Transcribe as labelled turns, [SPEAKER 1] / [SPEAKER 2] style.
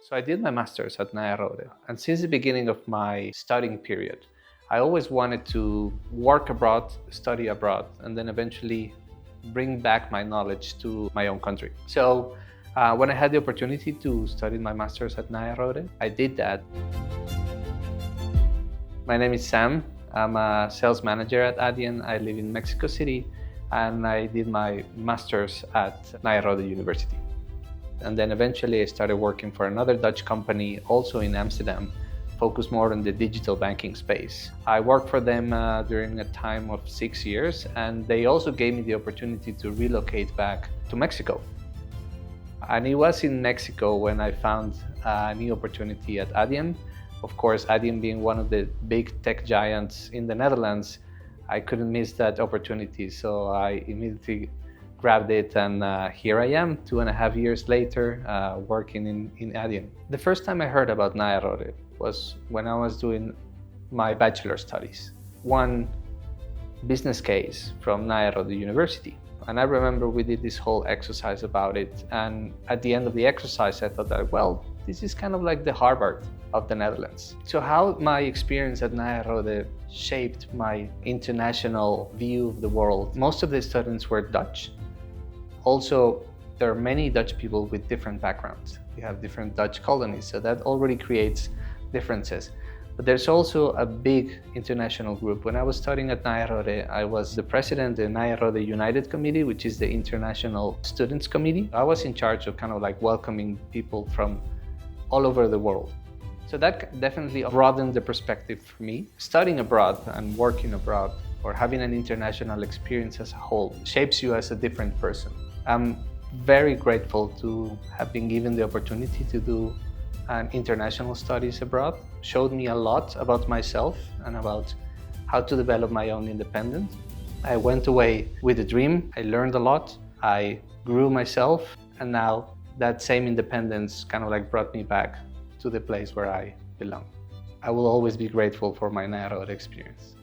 [SPEAKER 1] So I did my master's at Nyenrode, and since the beginning of my studying period, I always wanted to work abroad, study abroad, and then eventually bring back my knowledge to my own country. So when I had the opportunity to study my master's at Nyenrode, I did that. My name is Sam. I'm a sales manager at Adyen. I live in Mexico City, and I did my master's at Nyenrode University. And then eventually I started working for another Dutch company, also in Amsterdam, focused more on the digital banking space. I worked for them during a time of 6 years, and they also gave me the opportunity to relocate back to Mexico. And it was in Mexico when I found a new opportunity at Adyen. Of course, Adyen being one of the big tech giants in the Netherlands, I couldn't miss that opportunity, so I immediately grabbed it, and here I am 2.5 years later working in Adyen. The first time I heard about Nyenrode was when I was doing my bachelor studies. One business case from Nyenrode University. And I remember we did this whole exercise about it, and at the end of the exercise I thought that, well, this is kind of like the Harvard of the Netherlands. So how my experience at Nyenrode shaped my international view of the world. Most of the students were Dutch. Also, there are many Dutch people with different backgrounds. We have different Dutch colonies, so that already creates differences. But there's also a big international group. When I was studying at Nyenrode, I was the president of the Nyenrode United Committee, which is the International Students Committee. I was in charge of kind of like welcoming people from all over the world. So that definitely broadened the perspective for me. Studying abroad and working abroad, or having an international experience as a whole, shapes you as a different person. I'm very grateful to have been given the opportunity to do an international studies abroad. Showed me a lot about myself and about how to develop my own independence. I went away with a dream. I learned a lot. I grew myself, and now that same independence kind of like brought me back to the place where I belong. I will always be grateful for my Nyenrode experience.